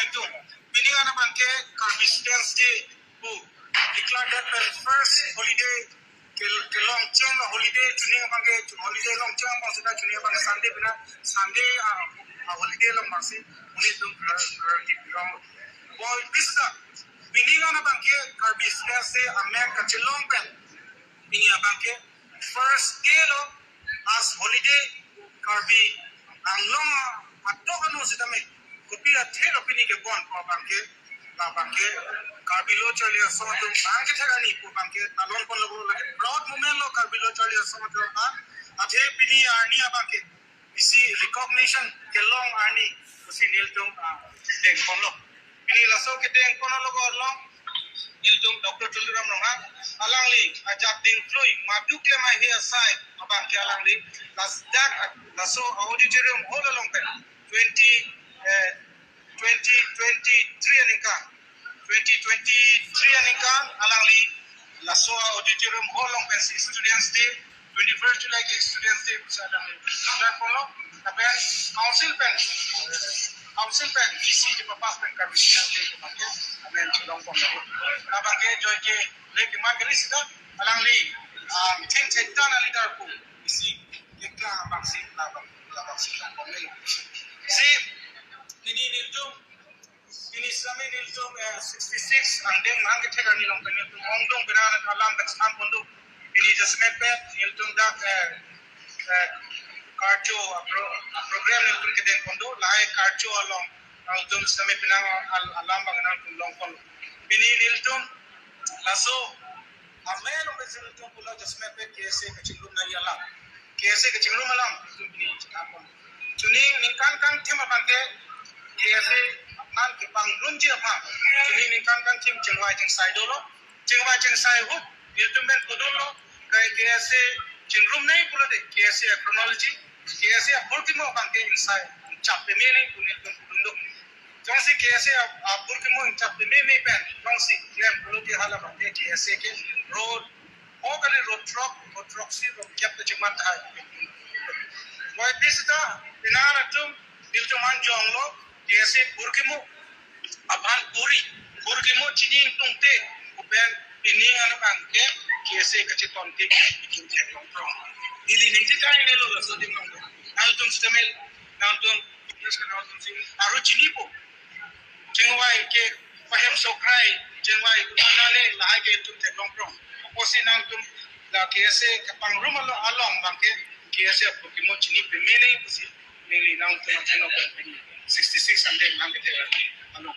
itu. Bini anak bangke Carbistance Day bu declare that the first holiday ke long cheng holiday tuning bangke holiday long cheng bang sudah tuning bangke Sunday holiday long masih ini tu priority long. Boy bisa bini anak bangke Carbistance Day amek kecilong kan. Bini anak bangke first day lo as holiday Carbi ang long atau kan sudah me kopi athel opini ke bon ko bangke Carbi lo chalia so to bangke thagani ko bangke talon kon logo lage broad moment lo Carbi lo chalia so to athe pini arni bangke isi recognition ke long arni usi nil tum teng kon lo pini la so ke teng kon logo long nil tum Dr. Tulram Ronga alangli ajak ding flui mabdu ke mai he aside bangke alangli las dak la so auditorium hall long pen 2023 anika 2023 anika alangli la so auditorium hall long pen students day 21st July ke students day sadang platform lo apen council pen EC di papas pen Carbistance Day ke amen long pom lo abangke joy ke lek magri sida alangli tin chetan alidar ku EC ke abangsi si ini niltum ini sami niltum 66 andeng mangke thega nilong kan niltum ongdong binana kalam daksam pondu ini jasmepe niltum dak karcho program niltum keden pondu lai karcho along niltum sami pinang alam banganan long pon ini niltum laso amelo besiltum pula jasmepe kese kecilum na yala kese kecilum alam ini apon tuning ningkan kan tema bangke kese nan ke pangrun je apa tuning ningkan kan tim jengwai jeng sai dolo jengwai jeng sai hu niltum ben kodolo kai kese jengrum nei pula de kese chronology kese ultimo bangke insai chape mene kuniltum kudunduk jongsi kese ultimo chape mene ben jongsi klem puluti hala bangke kese ke road ogale road truck si road cap de jengman thai boy bisita binana tum diltum anjong lo kese burkimu aban burkimu chining tungte uben bining anu bangke kese kaciton te bikin long prong dili ninti kai ne lo so dim long altum stemel altum yes kan altum sing aru chinipo jengwai ke fahem sokrai jengwai kunale lai ke tum te long prong osi nang tum la kese kapang rumalo along bangke kese burkimu chini pe mene usi mele nang tum 66 ande nang te along